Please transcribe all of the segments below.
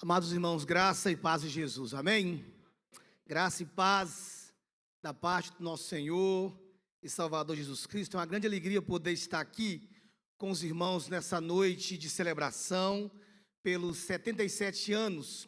Amados irmãos, graça e paz de Jesus, amém? Graça e paz da parte do nosso Senhor e Salvador Jesus Cristo. É uma grande alegria poder estar aqui com os irmãos nessa noite de celebração pelos 77 anos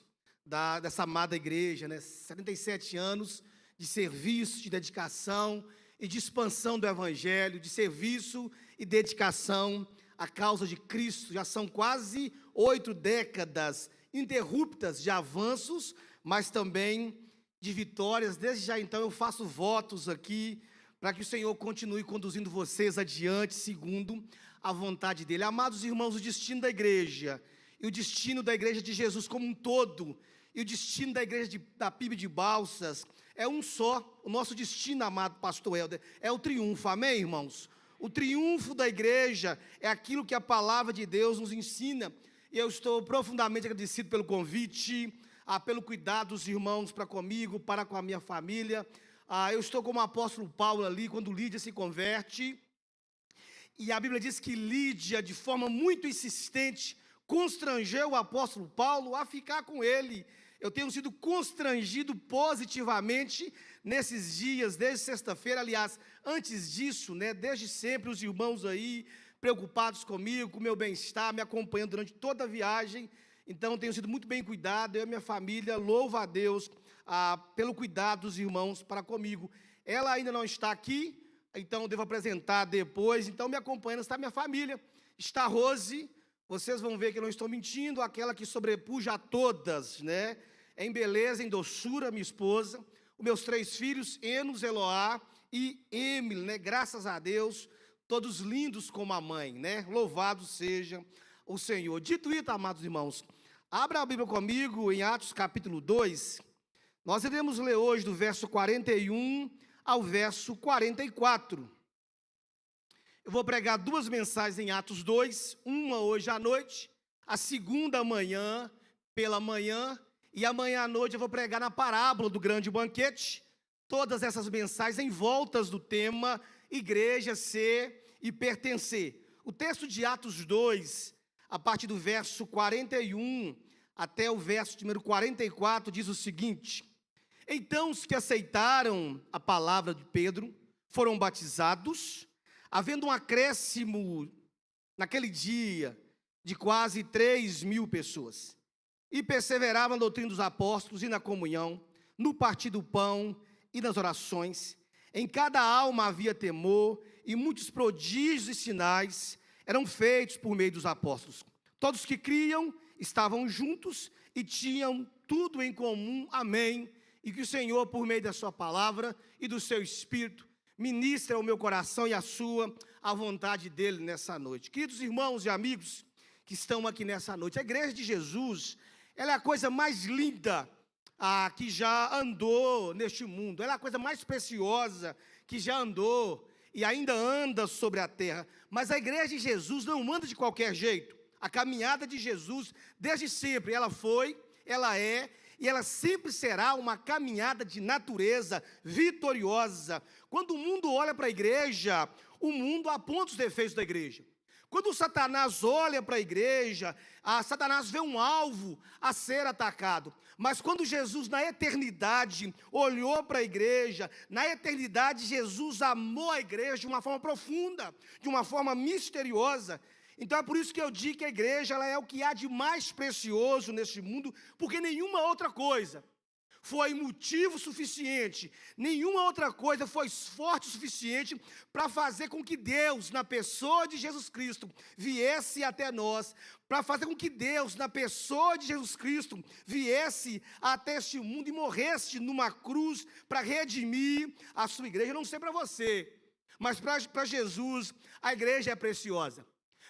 dessa amada igreja, 77 anos de serviço, de dedicação e de expansão do Evangelho, de serviço e dedicação à causa de Cristo. Já são quase 8 décadas interruptas de avanços, mas também de vitórias. Desde já então eu faço votos aqui para que o Senhor continue conduzindo vocês adiante segundo a vontade dEle. Amados irmãos, o destino da igreja e o destino da igreja de Jesus como um todo e o destino da igreja da PIB de Balsas é um só. O nosso destino, amado pastor Helder, é o triunfo, amém, irmãos? O triunfo da igreja é aquilo que a palavra de Deus nos ensina. E eu estou profundamente agradecido pelo convite, pelo cuidado dos irmãos para comigo, para com a minha família. Eu estou como o apóstolo Paulo ali, quando Lídia se converte. E a Bíblia diz que Lídia, de forma muito insistente, constrangeu o apóstolo Paulo a ficar com ele. Eu tenho sido constrangido positivamente nesses dias, desde sexta-feira. Aliás, antes disso, desde sempre os irmãos aí preocupados comigo, com o meu bem-estar, me acompanhando durante toda a viagem. Então, tenho sido muito bem cuidado, eu e minha família, louvo a Deus pelo cuidado dos irmãos para comigo. Ela ainda não está aqui, então devo apresentar depois. Então, me acompanhando está minha família, está a Rose, vocês vão ver que eu não estou mentindo, aquela que sobrepuja a todas, em beleza, em doçura, minha esposa, os meus 3 filhos, Enos, Eloá e Emily, graças a Deus, todos lindos como a mãe, Louvado seja o Senhor. Dito isso, amados irmãos, abra a Bíblia comigo em Atos capítulo 2. Nós iremos ler hoje do verso 41 ao verso 44. Eu vou pregar 2 mensagens em Atos 2, uma hoje à noite, a segunda amanhã pela manhã, e amanhã à noite eu vou pregar na parábola do grande banquete. Todas essas mensagens em voltas do tema igreja, ser e pertencer. O texto de Atos 2, a partir do verso 41 até o verso número 44, diz o seguinte: então os que aceitaram a palavra de Pedro foram batizados, havendo um acréscimo naquele dia de quase 3.000 pessoas, e perseveravam na doutrina dos apóstolos e na comunhão, no partir do pão e nas orações. Em cada alma havia temor, e muitos prodígios e sinais eram feitos por meio dos apóstolos. Todos que criam estavam juntos e tinham tudo em comum. Amém. E que o Senhor, por meio da sua palavra e do seu Espírito, ministre ao meu coração e à sua, a vontade dele nessa noite. Queridos irmãos e amigos que estão aqui nessa noite, a igreja de Jesus, ela é a coisa mais linda que já andou neste mundo. Ela é a coisa mais preciosa que já andou e ainda anda sobre a terra. Mas a igreja de Jesus não anda de qualquer jeito. A caminhada de Jesus, desde sempre, ela foi, ela é e ela sempre será uma caminhada de natureza vitoriosa. Quando o mundo olha para a igreja, o mundo aponta os defeitos da igreja. Quando Satanás olha para a igreja, Satanás vê um alvo a ser atacado. Mas quando Jesus, na eternidade, olhou para a igreja, na eternidade, Jesus amou a igreja de uma forma profunda, de uma forma misteriosa. Então é por isso que eu digo que a igreja ela é o que há de mais precioso neste mundo, porque nenhuma outra coisa foi motivo suficiente, nenhuma outra coisa foi forte o suficiente para fazer com que Deus, na pessoa de Jesus Cristo, viesse até nós, para fazer com que Deus, na pessoa de Jesus Cristo, viesse até este mundo e morresse numa cruz para redimir a sua igreja. Eu não sei para você, mas para Jesus a igreja é preciosa.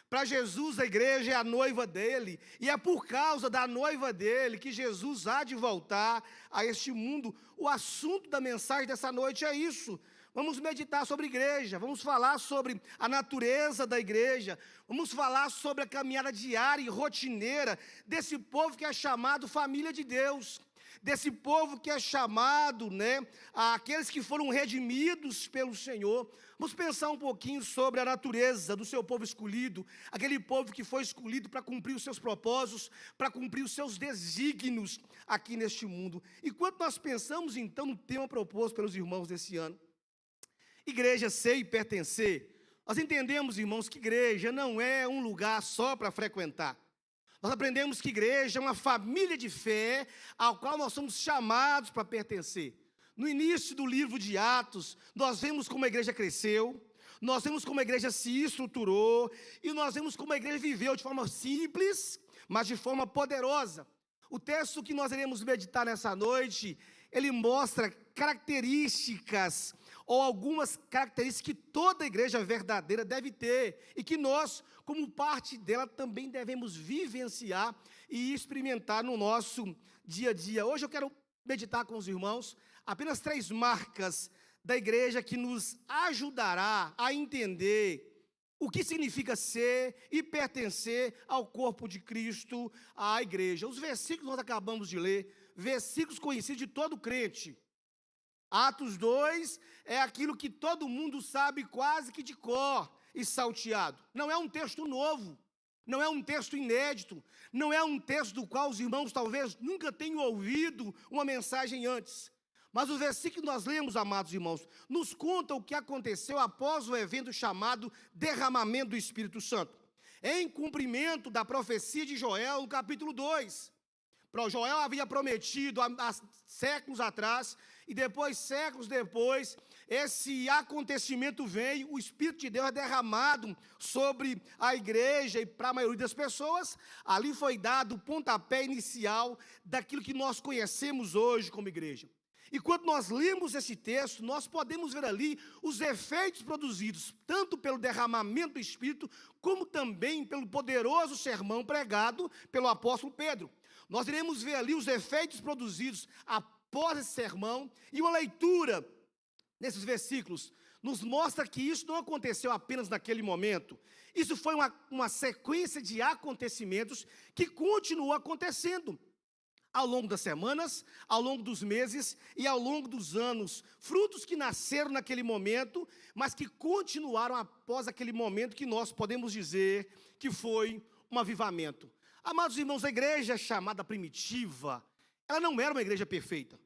Para Jesus, a igreja é a noiva dele, e é por causa da noiva dele que Jesus há de voltar a este mundo. O assunto da mensagem dessa noite é isso. Vamos meditar sobre igreja, vamos falar sobre a natureza da igreja, vamos falar sobre a caminhada diária e rotineira desse povo que é chamado família de Deus. desse povo que é chamado, aqueles que foram redimidos pelo Senhor. Vamos pensar um pouquinho sobre a natureza do seu povo escolhido, aquele povo que foi escolhido para cumprir os seus propósitos, para cumprir os seus desígnios aqui neste mundo. Enquanto nós pensamos então no tema proposto pelos irmãos desse ano, igreja, ser e pertencer, nós entendemos, irmãos, que igreja não é um lugar só para frequentar. Nós aprendemos que igreja é uma família de fé ao qual nós somos chamados para pertencer. No início do livro de Atos, nós vemos como a igreja cresceu, nós vemos como a igreja se estruturou, e nós vemos como a igreja viveu de forma simples, mas de forma poderosa. O texto que nós iremos meditar nessa noite, ele mostra características, ou algumas características que toda igreja verdadeira deve ter, e que nós, como parte dela, também devemos vivenciar e experimentar no nosso dia a dia. Hoje eu quero meditar com os irmãos apenas 3 marcas da igreja que nos ajudará a entender o que significa ser e pertencer ao corpo de Cristo, à igreja. Os versículos que nós acabamos de ler, versículos conhecidos de todo crente. Atos 2 é aquilo que todo mundo sabe quase que de cor e salteado. Não é um texto novo, não é um texto inédito, não é um texto do qual os irmãos talvez nunca tenham ouvido uma mensagem antes. Mas o versículo que nós lemos, amados irmãos, nos conta o que aconteceu após o evento chamado derramamento do Espírito Santo. Em cumprimento da profecia de Joel, no capítulo 2. Joel havia prometido há séculos atrás, e depois, séculos depois, esse acontecimento veio, o Espírito de Deus é derramado sobre a igreja e para a maioria das pessoas. Ali foi dado o pontapé inicial daquilo que nós conhecemos hoje como igreja. E quando nós lemos esse texto, nós podemos ver ali os efeitos produzidos, tanto pelo derramamento do Espírito, como também pelo poderoso sermão pregado pelo apóstolo Pedro. Nós iremos ver ali os efeitos produzidos após esse sermão, e uma leitura nesses versículos nos mostra que isso não aconteceu apenas naquele momento. Isso foi uma sequência de acontecimentos que continuou acontecendo ao longo das semanas, ao longo dos meses e ao longo dos anos. Frutos que nasceram naquele momento, mas que continuaram após aquele momento, que nós podemos dizer que foi um avivamento. Amados irmãos, a igreja chamada primitiva, ela não era uma igreja perfeita.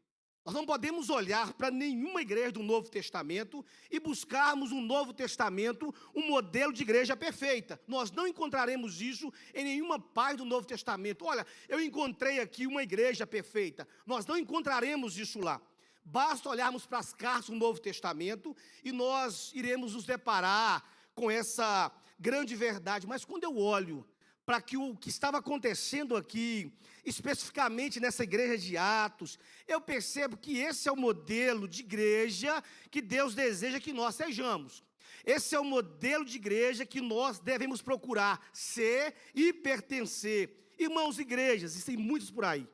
Nós não podemos olhar para nenhuma igreja do Novo Testamento e buscarmos um Novo Testamento, um modelo de igreja perfeita. Nós não encontraremos isso em nenhuma parte do Novo Testamento. Olha, eu encontrei aqui uma igreja perfeita. Nós não encontraremos isso lá. Basta olharmos para as cartas do Novo Testamento e nós iremos nos deparar com essa grande verdade. Mas quando eu olho para o que estava acontecendo aqui, especificamente nessa igreja de Atos, eu percebo que esse é o modelo de igreja que Deus deseja que nós sejamos. Esse é o modelo de igreja que nós devemos procurar ser e pertencer. Irmãos, igrejas, existem muitas por aí.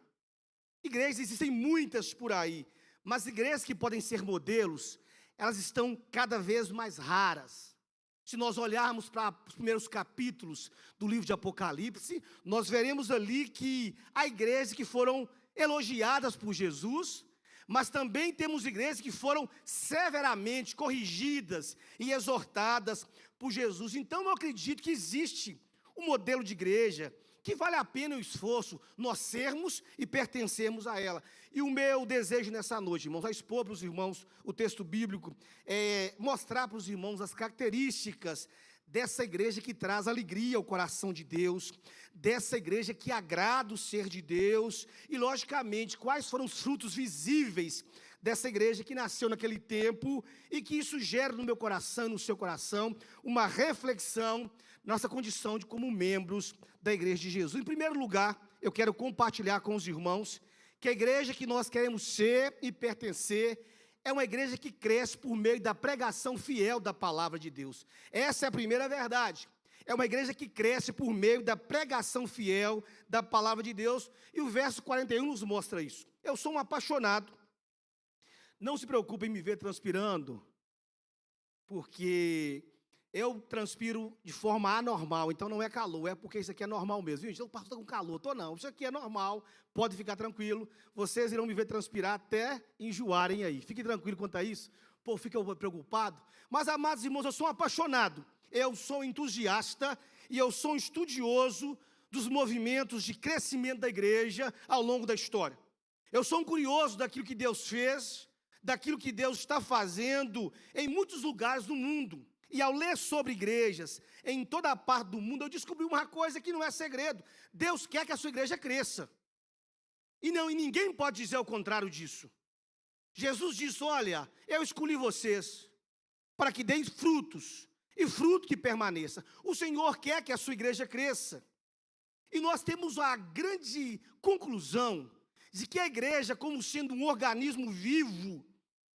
Igrejas existem muitas por aí, mas igrejas que podem ser modelos, elas estão cada vez mais raras. Se nós olharmos para os primeiros capítulos do livro de Apocalipse, nós veremos ali que há igrejas que foram elogiadas por Jesus, mas também temos igrejas que foram severamente corrigidas e exortadas por Jesus. Então eu acredito que existe um modelo de igreja que vale a pena o esforço nós sermos e pertencermos a ela. E o meu desejo nessa noite, irmãos, é expor para os irmãos o texto bíblico, mostrar para os irmãos as características dessa igreja que traz alegria ao coração de Deus, dessa igreja que agrada o ser de Deus, e logicamente quais foram os frutos visíveis dessa igreja que nasceu naquele tempo, e que isso gera no meu coração, no seu coração, uma reflexão, nossa condição de como membros da igreja de Jesus. Em primeiro lugar, eu quero compartilhar com os irmãos que a igreja que nós queremos ser e pertencer é uma igreja que cresce por meio da pregação fiel da palavra de Deus. Essa é a primeira verdade. É uma igreja que cresce por meio da pregação fiel da palavra de Deus, e o verso 41 nos mostra isso. Eu sou um apaixonado. Não se preocupe em me ver transpirando, porque Eu transpiro de forma anormal, então não é calor, é porque isso aqui é normal mesmo. Gente, eu passo com calor, não, isso aqui é normal, pode ficar tranquilo. Vocês irão me ver transpirar até enjoarem aí. Fiquem tranquilos quanto a isso, o povo fica preocupado. Mas, amados irmãos, eu sou um apaixonado, eu sou entusiasta e eu sou um estudioso dos movimentos de crescimento da igreja ao longo da história. Eu sou um curioso daquilo que Deus fez, daquilo que Deus está fazendo em muitos lugares do mundo. E ao ler sobre igrejas em toda a parte do mundo, eu descobri uma coisa que não é segredo. Deus quer que a sua igreja cresça. E ninguém pode dizer o contrário disso. Jesus disse, olha, eu escolhi vocês para que deem frutos, e fruto que permaneça. O Senhor quer que a sua igreja cresça. E nós temos a grande conclusão de que a igreja, como sendo um organismo vivo,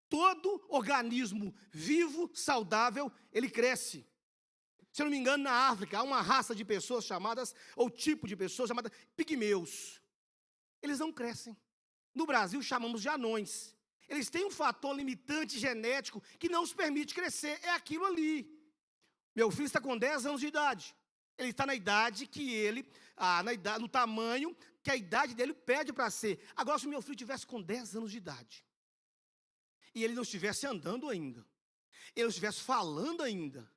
todo organismo vivo, saudável, ele cresce. Se eu não me engano, na África, há uma raça de pessoas chamadas, ou tipo de pessoas chamadas pigmeus. Eles não crescem. No Brasil, chamamos de anões. Eles têm um fator limitante genético que não os permite crescer. É aquilo ali. Meu filho está com 10 anos de idade. Ele está na idade que ele, no tamanho que a idade dele pede para ser. Agora, se o meu filho tivesse com 10 anos de idade, e ele não estivesse andando ainda, ele não estivesse falando ainda,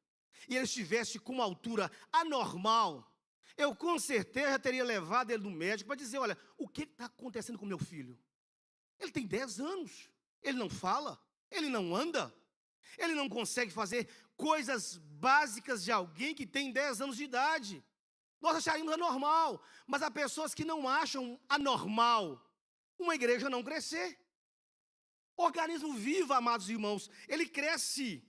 e ele estivesse com uma altura anormal, eu com certeza teria levado ele no médico para dizer, olha, o que está acontecendo com meu filho? Ele tem 10 anos, ele não fala, ele não anda, ele não consegue fazer coisas básicas de alguém que tem 10 anos de idade. Nós acharíamos anormal, mas há pessoas que não acham anormal uma igreja não crescer. Organismo vivo, amados irmãos, ele cresce,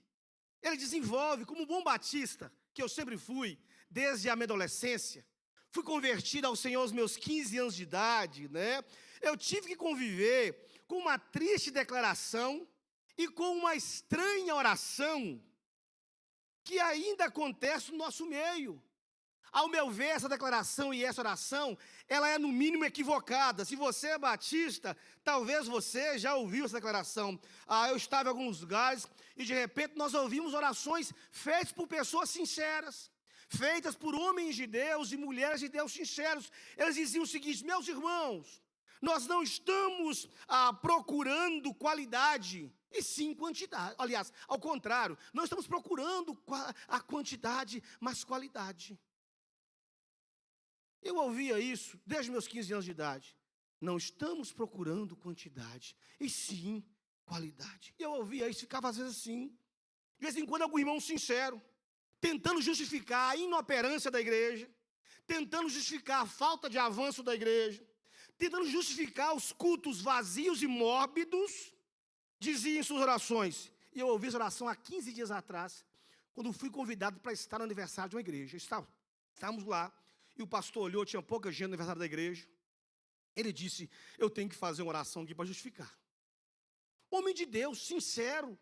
ele desenvolve, como um bom batista, que eu sempre fui, desde a minha adolescência. Fui convertido ao Senhor aos meus 15 anos de idade, né? Eu tive que conviver com uma triste declaração e com uma estranha oração que ainda acontece no nosso meio. Ao meu ver, essa declaração e essa oração, ela é no mínimo equivocada. Se você é batista, talvez você já ouviu essa declaração. Eu estava em alguns lugares e de repente nós ouvimos orações feitas por pessoas sinceras, feitas por homens de Deus e mulheres de Deus sinceros. Eles diziam o seguinte, meus irmãos, nós não estamos procurando qualidade, e sim quantidade. Aliás, ao contrário, nós estamos procurando a quantidade, mas qualidade. Eu ouvia isso desde meus 15 anos de idade. Não estamos procurando quantidade, e sim qualidade. Eu ouvia isso e ficava às vezes assim. De vez em quando algum irmão sincero, tentando justificar a inoperância da igreja, tentando justificar a falta de avanço da igreja, tentando justificar os cultos vazios e mórbidos, dizia em suas orações. E eu ouvi essa oração há 15 dias atrás, quando fui convidado para estar no aniversário de uma igreja. Estávamos lá. E o pastor olhou, tinha pouca gente no aniversário da igreja. Ele disse, eu tenho que fazer uma oração aqui para justificar. Homem de Deus, sincero,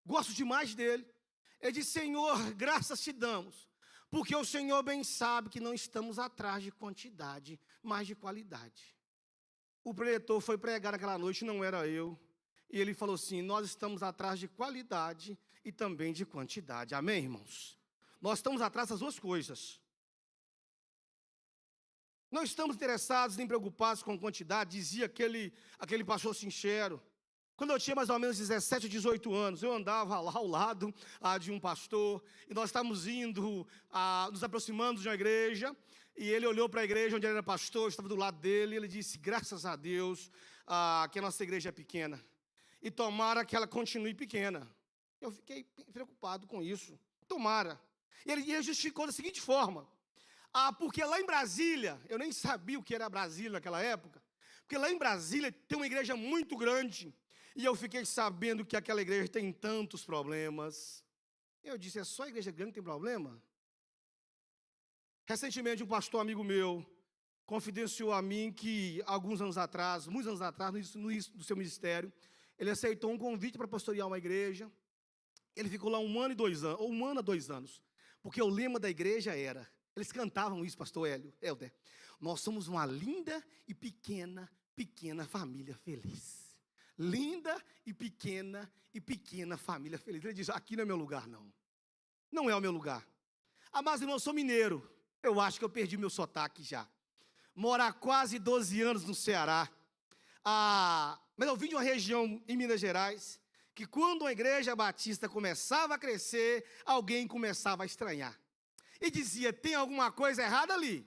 gosto demais dele. Ele disse, Senhor, graças te damos, porque o Senhor bem sabe que não estamos atrás de quantidade, mas de qualidade. O preletor foi pregar naquela noite, não era eu. E ele falou assim, nós estamos atrás de qualidade e também de quantidade. Amém, irmãos? Nós estamos atrás das duas coisas. Não estamos interessados nem preocupados com quantidade, dizia aquele pastor sincero. Quando eu tinha mais ou menos 17, 18 anos, eu andava lá ao lado de um pastor, e nós estávamos indo, nos aproximando de uma igreja, e ele olhou para a igreja onde ele era pastor, eu estava do lado dele, e ele disse, graças a Deus, que a nossa igreja é pequena, e tomara que ela continue pequena. Eu fiquei preocupado com isso, tomara. E ele justificou da seguinte forma, porque lá em Brasília, eu nem sabia o que era Brasília naquela época, porque lá em Brasília tem uma igreja muito grande, e eu fiquei sabendo que aquela igreja tem tantos problemas. Eu disse, é só a igreja grande que tem problema? Recentemente, um pastor amigo meu confidenciou a mim que, alguns anos atrás, muitos anos atrás, no início do seu ministério, ele aceitou um convite para pastorear uma igreja. Ele ficou lá 1 ano e 2 anos, ou 1 ano a 2 anos, porque o lema da igreja era, eles cantavam isso, pastor Helder, nós somos uma linda e pequena família feliz. Linda e pequena família feliz. Ele diz, aqui não é meu lugar, não. Não é o meu lugar. Amados irmãos, eu sou mineiro. Eu acho que eu perdi meu sotaque já. Moro há quase 12 anos no Ceará. Mas eu vim de uma região em Minas Gerais, que quando a igreja batista começava a crescer, alguém começava a estranhar. E dizia, tem alguma coisa errada ali.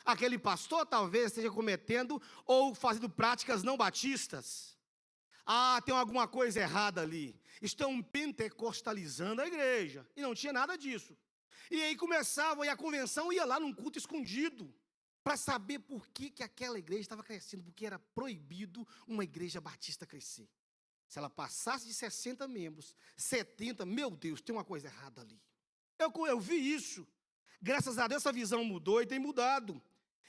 Aquele pastor talvez esteja cometendo ou fazendo práticas não batistas. Tem alguma coisa errada ali. Estão pentecostalizando a igreja. E não tinha nada disso. E aí começavam, e a convenção ia lá num culto escondido, para saber por que aquela igreja estava crescendo, porque era proibido uma igreja batista crescer. Se ela passasse de 60 membros, 70, meu Deus, tem uma coisa errada ali. Eu vi isso. Graças a Deus essa visão mudou e tem mudado.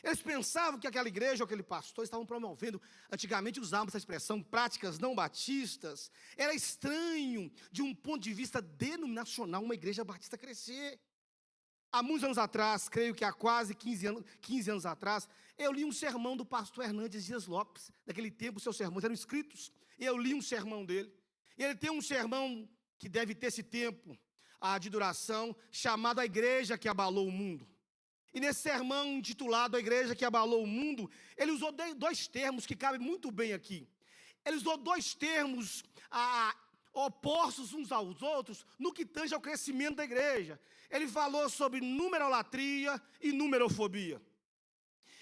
Eles pensavam que aquela igreja ou aquele pastor estavam promovendo, antigamente usávamos essa expressão, práticas não batistas. Era estranho, de um ponto de vista denominacional, uma igreja batista crescer. Há muitos anos atrás, creio que há quase 15 anos atrás, eu li um sermão do pastor Hernandes Dias Lopes. Naquele tempo, seus sermões eram escritos. Eu li um sermão dele. E ele tem um sermão que deve ter esse tempo de duração, chamado A Igreja que Abalou o Mundo. E nesse sermão intitulado A Igreja que Abalou o Mundo, ele usou dois termos que cabem muito bem aqui. Ele usou dois termos opostos uns aos outros no que tange ao crescimento da igreja. Ele falou sobre numerolatria e numerofobia.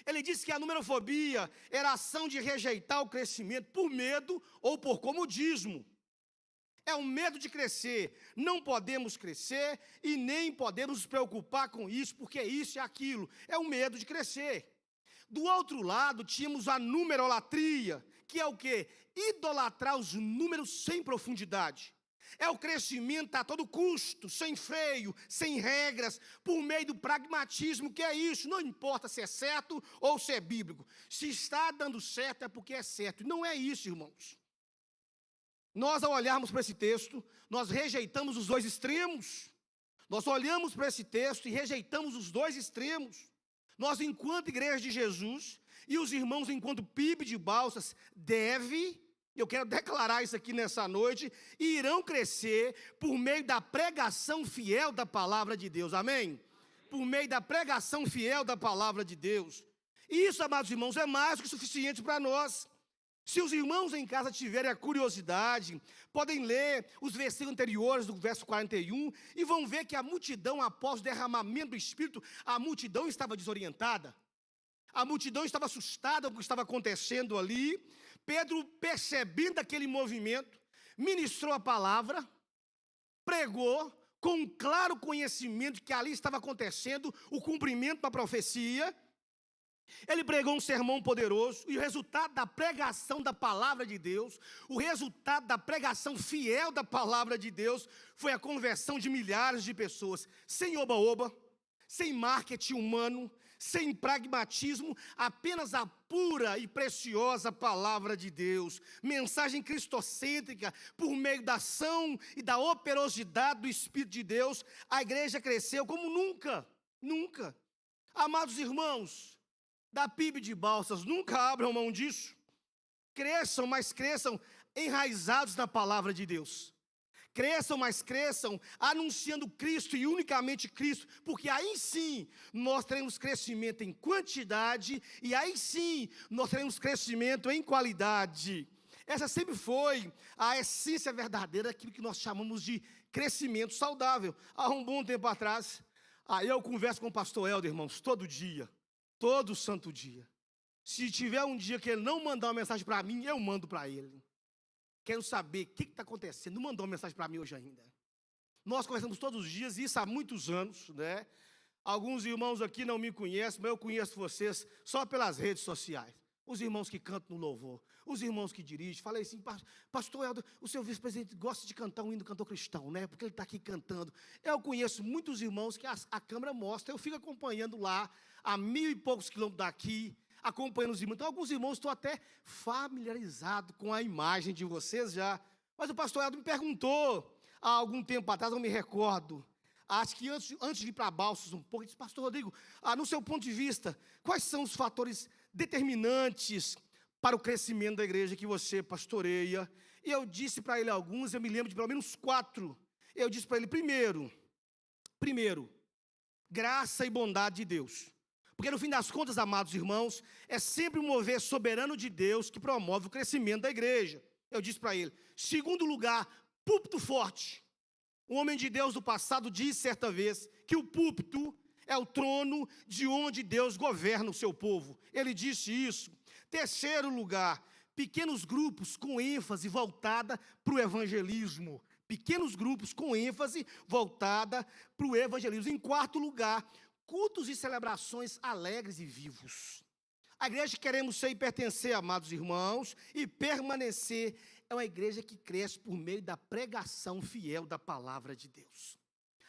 Ele disse que a numerofobia era a ação de rejeitar o crescimento por medo ou por comodismo. É o medo de crescer. Não podemos crescer e nem podemos nos preocupar com isso, porque isso e aquilo. É o medo de crescer. Do outro lado, tínhamos a numerolatria, que é o quê? Idolatrar os números sem profundidade. É o crescimento a todo custo, sem freio, sem regras, por meio do pragmatismo, que é isso. Não importa se é certo ou se é bíblico. Se está dando certo é porque é certo. Não é isso, irmãos. Nós, ao olharmos para esse texto, nós rejeitamos os dois extremos. Nós olhamos para esse texto e rejeitamos os dois extremos. Nós, enquanto igreja de Jesus, e os irmãos, enquanto PIB de Balsas, eu quero declarar isso aqui nessa noite, irão crescer por meio da pregação fiel da palavra de Deus, amém? Por meio da pregação fiel da palavra de Deus. E isso, amados irmãos, é mais do que suficiente para nós. Se os irmãos em casa tiverem a curiosidade, podem ler os versículos anteriores do verso 41 e vão ver que a multidão, após o derramamento do Espírito, a multidão estava desorientada. A multidão estava assustada com o que estava acontecendo ali. Pedro, percebendo aquele movimento, ministrou a palavra, pregou com um claro conhecimento de que ali estava acontecendo o cumprimento da profecia. Ele pregou um sermão poderoso, e o resultado da pregação da palavra de Deus, o resultado da pregação fiel da palavra de Deus, foi a conversão de milhares de pessoas, sem oba-oba, sem marketing humano, sem pragmatismo, apenas a pura e preciosa palavra de Deus, mensagem cristocêntrica, por meio da ação e da operosidade do Espírito de Deus, a igreja cresceu como nunca, nunca. Amados irmãos, da PIB de Balsas, nunca abram mão disso. Cresçam, mas cresçam enraizados na palavra de Deus. Cresçam, mas cresçam anunciando Cristo e unicamente Cristo, porque aí sim nós teremos crescimento em quantidade e aí sim nós teremos crescimento em qualidade. Essa sempre foi a essência verdadeira daquilo que nós chamamos de crescimento saudável. Há um bom tempo atrás, eu converso com o pastor Helder, irmãos, todo dia. Todo santo dia. Se tiver um dia que ele não mandar uma mensagem para mim, eu mando para ele. Quero saber o que está acontecendo. Não mandou uma mensagem para mim hoje ainda. Nós conversamos todos os dias, isso há muitos anos, né? Alguns irmãos aqui não me conhecem, mas eu conheço vocês só pelas redes sociais. Os irmãos que cantam no louvor, os irmãos que dirigem. Falei assim, pastor Helder, o seu vice-presidente gosta de cantar um hino cantor cristão, né? Porque ele está aqui cantando. Eu conheço muitos irmãos que a câmera mostra, eu fico acompanhando lá, a 1000 e poucos quilômetros daqui, acompanhando os irmãos. Então, alguns irmãos estão até familiarizados com a imagem de vocês já. Mas o pastor Helder me perguntou, há algum tempo atrás, eu me recordo, acho que antes de ir para Balsas um pouco, ele disse, pastor Rodrigo, no seu ponto de vista, quais são os fatores determinantes para o crescimento da igreja que você pastoreia? E eu disse para ele alguns, eu me lembro de pelo menos 4. Eu disse para ele, primeiro, Primeiro, graça e bondade de Deus. Porque no fim das contas, amados irmãos, é sempre um mover soberano de Deus que promove o crescimento da igreja. Eu disse para ele. Segundo lugar, púlpito forte. Um homem de Deus do passado disse certa vez que o púlpito é o trono de onde Deus governa o seu povo. Ele disse isso. Terceiro lugar, pequenos grupos com ênfase voltada para o evangelismo. Pequenos grupos com ênfase voltada para o evangelismo. Em quarto lugar, cultos e celebrações alegres e vivos. A igreja que queremos ser e pertencer, amados irmãos, e permanecer, é uma igreja que cresce por meio da pregação fiel da palavra de Deus.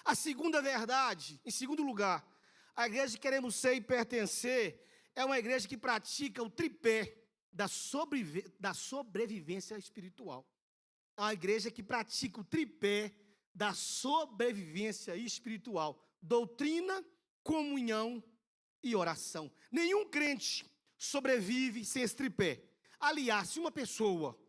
A segunda verdade, em segundo lugar, a igreja que queremos ser e pertencer, é uma igreja que pratica o tripé da sobrevivência espiritual. É uma igreja que pratica o tripé da sobrevivência espiritual. Doutrina, comunhão e oração. Nenhum crente sobrevive sem esse tripé. Aliás, se uma pessoa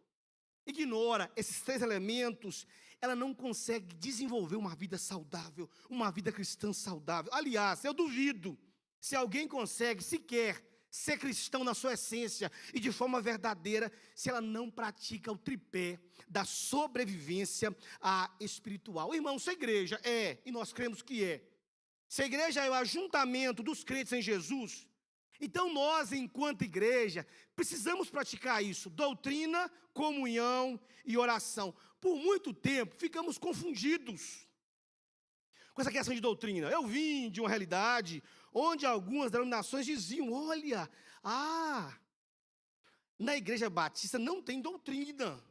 ignora esses três elementos, ela não consegue desenvolver uma vida saudável, uma vida cristã saudável. Aliás, eu duvido se alguém consegue sequer ser cristão na sua essência e de forma verdadeira, se ela não pratica o tripé da sobrevivência espiritual. Irmão, se a igreja é, e nós cremos que é, se a igreja é o ajuntamento dos crentes em Jesus, então nós, enquanto igreja, precisamos praticar isso, doutrina, comunhão e oração. Por muito tempo, ficamos confundidos com essa questão de doutrina. Eu vim de uma realidade onde algumas denominações diziam, olha, na igreja batista não tem doutrina.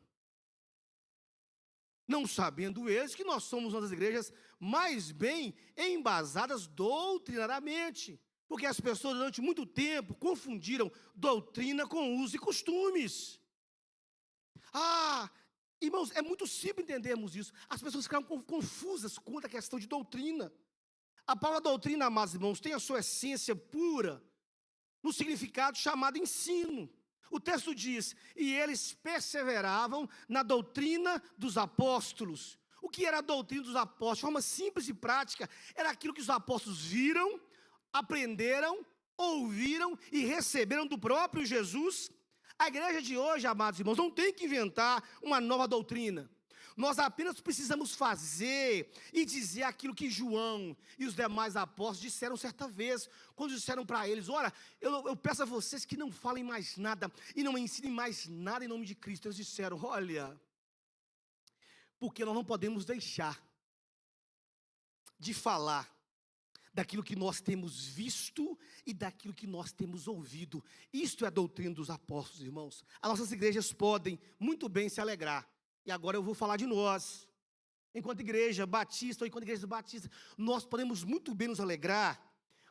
Não sabendo eles que nós somos uma das igrejas mais bem embasadas doutrinariamente. Porque as pessoas durante muito tempo confundiram doutrina com usos e costumes. Irmãos, é muito simples entendermos isso. As pessoas ficaram confusas quanto à questão de doutrina. A palavra doutrina, amados irmãos, tem a sua essência pura no significado chamado ensino. O texto diz, e eles perseveravam na doutrina dos apóstolos. O que era a doutrina dos apóstolos? De forma simples e prática, era aquilo que os apóstolos viram, aprenderam, ouviram e receberam do próprio Jesus. A igreja de hoje, amados irmãos, não tem que inventar uma nova doutrina. Nós apenas precisamos fazer e dizer aquilo que João e os demais apóstolos disseram certa vez, quando disseram para eles, olha, eu peço a vocês que não falem mais nada e não ensinem mais nada em nome de Cristo. Eles disseram, olha, porque nós não podemos deixar de falar daquilo que nós temos visto e daquilo que nós temos ouvido. Isto é a doutrina dos apóstolos, irmãos. As nossas igrejas podem muito bem se alegrar. E agora eu vou falar de nós. Enquanto igreja batista ou enquanto igreja batista, nós podemos muito bem nos alegrar,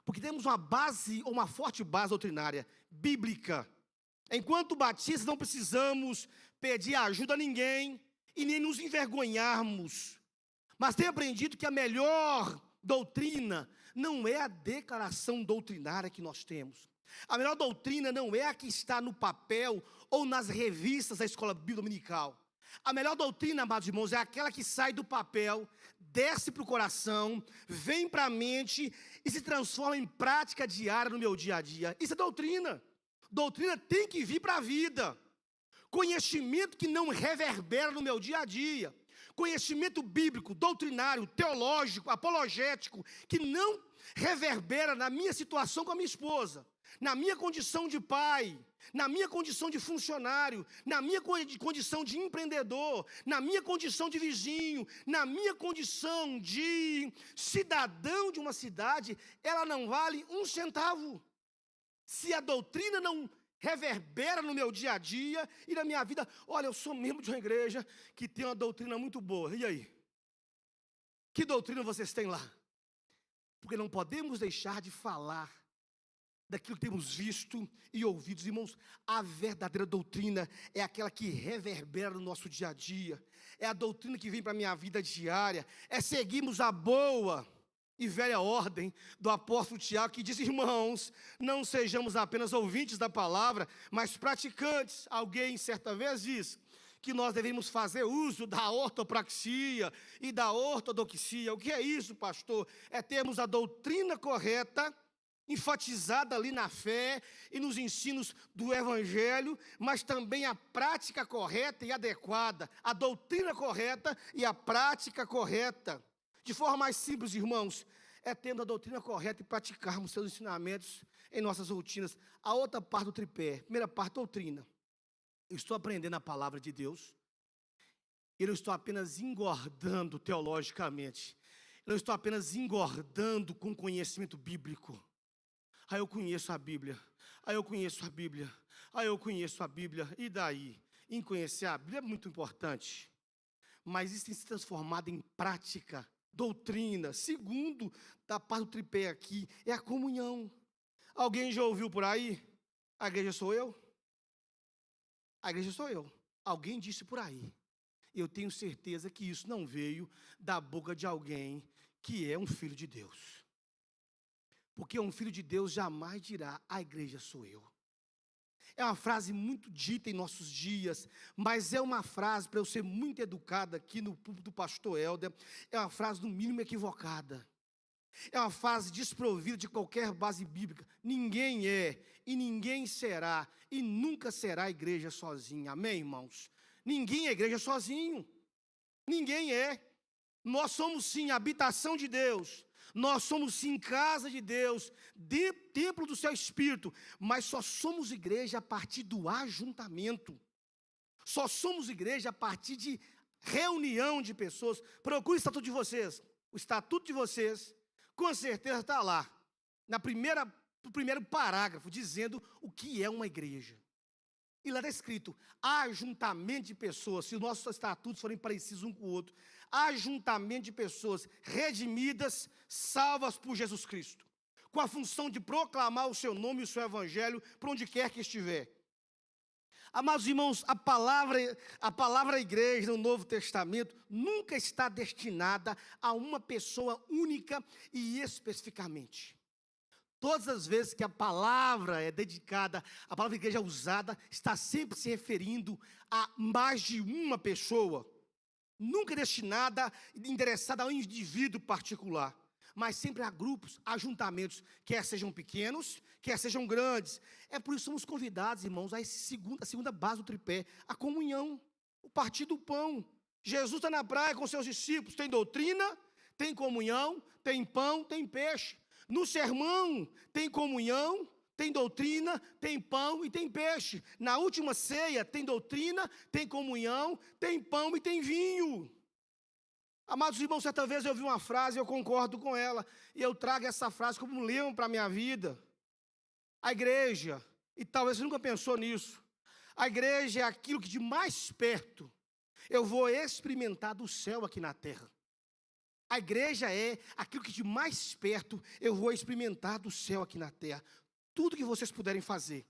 porque temos uma base, ou uma forte base doutrinária, bíblica. Enquanto batistas não precisamos pedir ajuda a ninguém e nem nos envergonharmos. Mas tenho aprendido que a melhor doutrina não é a declaração doutrinária que nós temos. A melhor doutrina não é a que está no papel ou nas revistas da escola bíblica dominical. A melhor doutrina, amados irmãos, é aquela que sai do papel, desce para o coração, vem para a mente e se transforma em prática diária no meu dia a dia. Isso é doutrina. Doutrina tem que vir para a vida. Conhecimento que não reverbera no meu dia a dia. Conhecimento bíblico, doutrinário, teológico, apologético, que não reverbera na minha situação com a minha esposa, na minha condição de pai, na minha condição de funcionário, na minha condição de empreendedor, na minha condição de vizinho, na minha condição de cidadão de uma cidade, ela não vale um centavo. Se a doutrina não reverbera no meu dia a dia e na minha vida, olha, eu sou membro de uma igreja que tem uma doutrina muito boa, e aí? Que doutrina vocês têm lá? Porque não podemos deixar de falar daquilo que temos visto e ouvido. Irmãos, a verdadeira doutrina é aquela que reverbera no nosso dia a dia, é a doutrina que vem para a minha vida diária, é seguirmos a boa e velha ordem do apóstolo Tiago, que diz, irmãos, não sejamos apenas ouvintes da palavra, mas praticantes. Alguém certa vez diz que nós devemos fazer uso da ortopraxia e da ortodoxia. O que é isso, pastor? É termos a doutrina correta, enfatizada ali na fé e nos ensinos do Evangelho, mas também a prática correta e adequada, a doutrina correta e a prática correta. De forma mais simples, irmãos, é termos a doutrina correta e praticarmos seus ensinamentos em nossas rotinas. A outra parte do tripé, primeira parte, doutrina. Eu estou aprendendo a palavra de Deus, eu não estou apenas engordando teologicamente, eu não estou apenas engordando com conhecimento bíblico. Eu conheço a Bíblia, eu conheço a Bíblia, eu conheço a Bíblia, e daí? Em conhecer a Bíblia é muito importante, mas isso tem se transformado em prática, doutrina. Segundo, da parte do tripé aqui, é a comunhão. Alguém já ouviu por aí? A igreja sou eu? A igreja sou eu. Alguém disse por aí. Eu tenho certeza que isso não veio da boca de alguém que é um filho de Deus. Porque um filho de Deus jamais dirá, a igreja sou eu. É uma frase muito dita em nossos dias, mas é uma frase, para eu ser muito educada aqui no púlpito do pastor Helder, é uma frase no mínimo equivocada. É uma frase desprovida de qualquer base bíblica. Ninguém é, e ninguém será, e nunca será igreja sozinha. Amém, irmãos? Ninguém é igreja sozinho. Ninguém é. Nós somos sim habitação de Deus. Nós somos sim casa de Deus, templo do seu Espírito, mas só somos igreja a partir do ajuntamento. Só somos igreja a partir de reunião de pessoas. Procure o estatuto de vocês. O estatuto de vocês, com certeza está lá, no primeiro parágrafo, dizendo o que é uma igreja. E lá está escrito, ajuntamento de pessoas, se os nossos estatutos forem parecidos um com o outro, ajuntamento de pessoas redimidas, salvas por Jesus Cristo, com a função de proclamar o seu nome e o seu evangelho por onde quer que estiver. Amados irmãos, a palavra igreja no Novo Testamento nunca está destinada a uma pessoa única e especificamente. Todas as vezes que a palavra é dedicada, a palavra igreja é usada, está sempre se referindo a mais de uma pessoa. Nunca destinada, endereçada a um indivíduo particular, mas sempre a grupos, ajuntamentos, quer sejam pequenos, quer sejam grandes. É por isso que somos convidados, irmãos, a segunda base do tripé, a comunhão, o partir do pão. Jesus está na praia com seus discípulos, tem doutrina, tem comunhão, tem pão, tem peixe. No sermão tem comunhão, tem doutrina, tem pão e tem peixe. Na última ceia tem doutrina, tem comunhão, tem pão e tem vinho. Amados irmãos, certa vez eu ouvi uma frase, eu concordo com ela, e eu trago essa frase como um lema para a minha vida. A igreja, e talvez você nunca pensou nisso, a igreja é aquilo que de mais perto eu vou experimentar do céu aqui na terra. A igreja é aquilo que de mais perto eu vou experimentar do céu aqui na terra. Tudo que vocês puderem fazer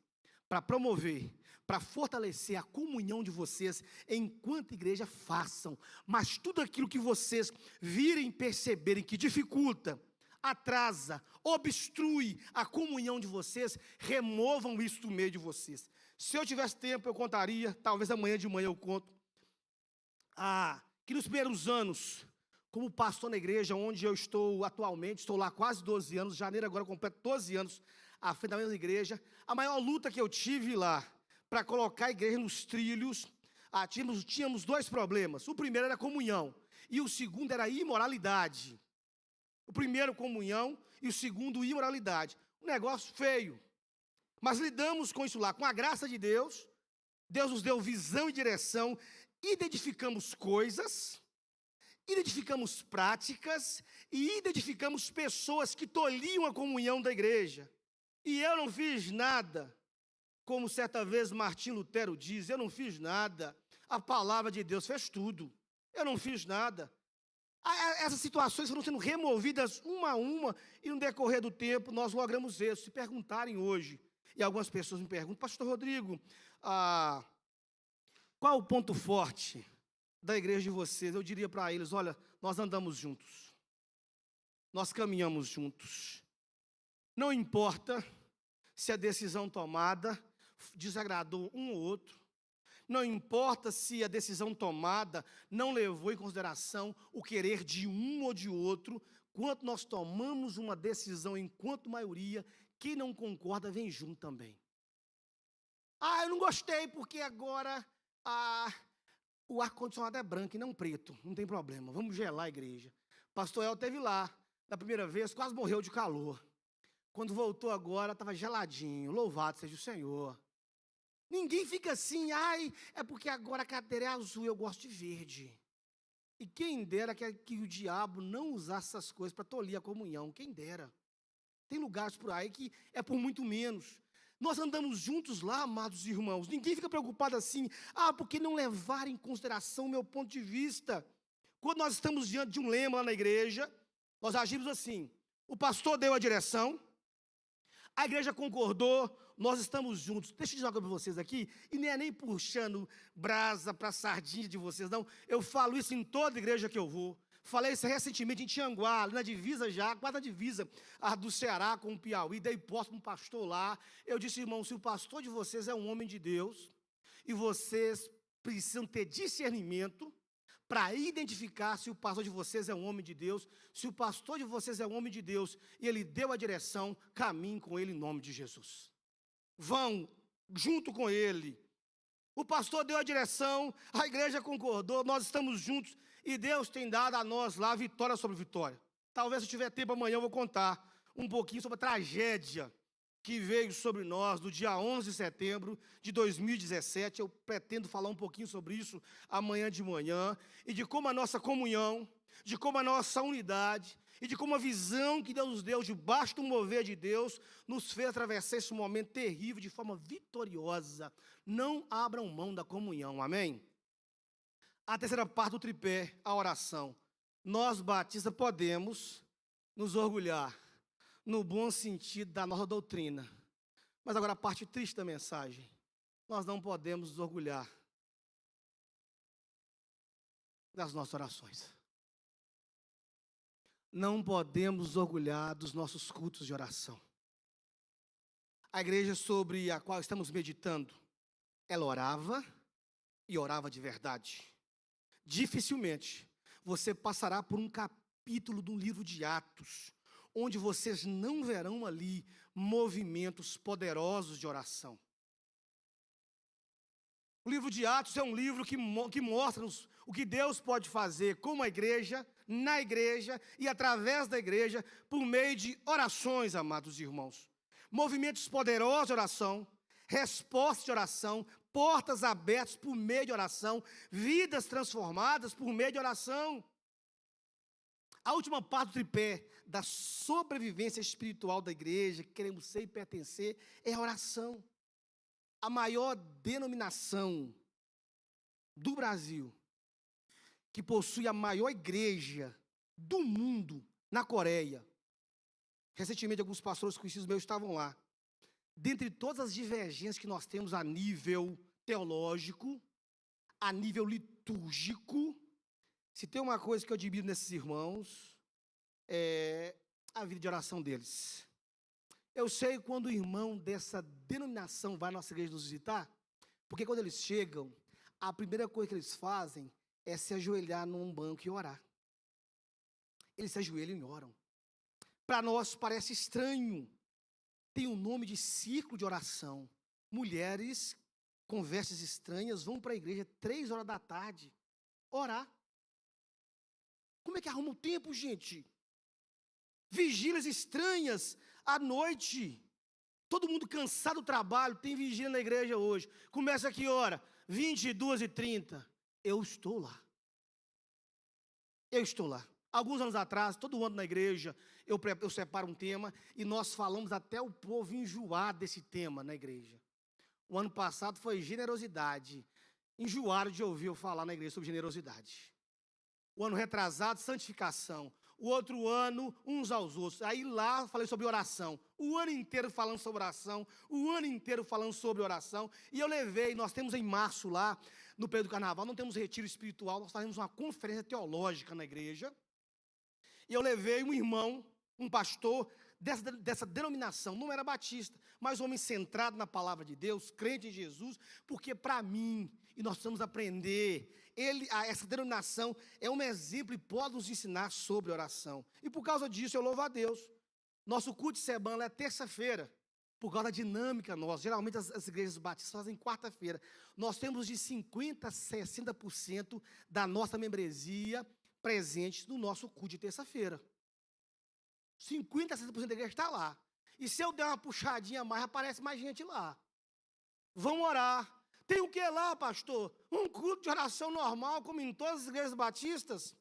para promover, para fortalecer a comunhão de vocês enquanto igreja, façam. Mas tudo aquilo que vocês virem perceberem que dificulta, atrasa, obstrui a comunhão de vocês, removam isso do meio de vocês. Se eu tivesse tempo eu contaria, talvez amanhã de manhã eu conto, que nos primeiros anos, como pastor na igreja onde eu estou atualmente, estou lá há quase 12 anos, janeiro agora eu completo 12 anos à frente da mesma igreja, a maior luta que eu tive lá, para colocar a igreja nos trilhos, tínhamos dois problemas. O primeiro era a comunhão, e o segundo era a imoralidade. O primeiro, comunhão, e o segundo, imoralidade. Um negócio feio, mas lidamos com isso lá, com a graça de Deus. Deus nos deu visão e direção, identificamos coisas, identificamos práticas e identificamos pessoas que tolhiam a comunhão da igreja. E eu não fiz nada, como certa vez Martim Lutero diz, eu não fiz nada, a palavra de Deus fez tudo, eu não fiz nada. Essas situações foram sendo removidas uma a uma, e no decorrer do tempo nós logramos isso. Se perguntarem hoje, e algumas pessoas me perguntam, pastor Rodrigo, qual o ponto forte da igreja de vocês? Eu diria para eles, olha, nós andamos juntos, nós caminhamos juntos, não importa se a decisão tomada desagradou um ou outro, não importa se a decisão tomada não levou em consideração o querer de um ou de outro, quando nós tomamos uma decisão enquanto maioria, quem não concorda vem junto também. Eu não gostei porque agora o ar-condicionado é branco e não preto, não tem problema, vamos gelar a igreja. Pastor El esteve lá, da primeira vez, quase morreu de calor. Quando voltou agora, estava geladinho, louvado seja o Senhor. Ninguém fica assim, é porque agora a cadeira é azul, eu gosto de verde. E quem dera que o diabo não usasse essas coisas para tolir a comunhão, quem dera. Tem lugares por aí que é por muito menos. Nós andamos juntos lá, amados irmãos, ninguém fica preocupado assim, porque não levar em consideração o meu ponto de vista. Quando nós estamos diante de um lema lá na igreja, nós agimos assim, o pastor deu a direção, a igreja concordou, nós estamos juntos. Deixa eu dizer uma coisa para vocês aqui, e não é nem puxando brasa para a sardinha de vocês, não. Eu falo isso em toda igreja que eu vou. Falei isso recentemente em Tianguá, na divisa já, quase na divisa do Ceará com o Piauí, dei posse para um pastor lá. Eu disse, irmão, se o pastor de vocês é um homem de Deus, e vocês precisam ter discernimento para identificar se o pastor de vocês é um homem de Deus, se o pastor de vocês é um homem de Deus, e ele deu a direção, caminhem com ele em nome de Jesus. Vão junto com ele. O pastor deu a direção, a igreja concordou, nós estamos juntos, e Deus tem dado a nós lá vitória sobre vitória. Talvez se eu tiver tempo amanhã eu vou contar um pouquinho sobre a tragédia que veio sobre nós no dia 11 de setembro de 2017. Eu pretendo falar um pouquinho sobre isso amanhã de manhã, e de como a nossa comunhão, de como a nossa unidade, e de como a visão que Deus nos deu debaixo do mover de Deus, nos fez atravessar esse momento terrível de forma vitoriosa. Não abram mão da comunhão, amém? A terceira parte do tripé, a oração. Nós, batistas, podemos nos orgulhar, no bom sentido da nossa doutrina. Mas agora a parte triste da mensagem. Nós não podemos nos orgulhar das nossas orações. Não podemos nos orgulhar dos nossos cultos de oração. A igreja sobre a qual estamos meditando, ela orava e orava de verdade. Dificilmente você passará por um capítulo do livro de Atos, onde vocês não verão ali movimentos poderosos de oração. O livro de Atos é um livro que mostra-nos o que Deus pode fazer com a igreja, na igreja e através da igreja, por meio de orações, amados irmãos. Movimentos poderosos de oração, respostas de oração, portas abertas por meio de oração, vidas transformadas por meio de oração. A última parte do tripé da sobrevivência espiritual da igreja, que queremos ser e pertencer, é a oração. A maior denominação do Brasil, que possui a maior igreja do mundo, na Coreia. Recentemente, alguns pastores conhecidos meus estavam lá. Dentre todas as divergências que nós temos a nível teológico, a nível litúrgico, se tem uma coisa que eu admiro nesses irmãos, é a vida de oração deles. Eu sei quando o irmão dessa denominação vai à nossa igreja nos visitar, porque quando eles chegam, a primeira coisa que eles fazem é se ajoelhar num banco e orar. Eles se ajoelham e oram. Para nós parece estranho. Tem o nome de círculo de oração. Mulheres com vestes estranhas vão para a igreja 3 horas da tarde orar. Como é que arruma o tempo, gente? Vigílias estranhas à noite. Todo mundo cansado do trabalho, tem vigília na igreja hoje. Começa a que hora? 22h30. Eu estou lá. Eu estou lá. Alguns anos atrás, todo ano na igreja, eu separo um tema e nós falamos até o povo enjoar desse tema na igreja. O ano passado foi generosidade. Enjoaram de ouvir eu falar na igreja sobre generosidade. O ano retrasado, santificação. O outro ano, uns aos outros. Aí lá falei sobre oração. O ano inteiro falando sobre oração. O ano inteiro falando sobre oração. E eu levei, nós temos em março lá, no período do carnaval, não temos retiro espiritual, nós fazemos uma conferência teológica na igreja. E eu levei um irmão, um pastor, dessa denominação não era batista, mas homem centrado na palavra de Deus, crente em Jesus, porque para mim, e nós precisamos aprender, essa denominação é um exemplo e pode nos ensinar sobre oração. E por causa disso eu louvo a Deus. Nosso culto de Sebana é terça-feira, por causa da dinâmica nossa. Geralmente as igrejas batistas fazem quarta-feira. Nós temos de 50% a 60% da nossa membresia presente no nosso culto de terça-feira. 50% a 60% da igreja está lá. E se eu der uma puxadinha a mais, aparece mais gente lá. Vão orar. Tem o que lá, pastor? Um culto de oração normal, como em todas as igrejas batistas.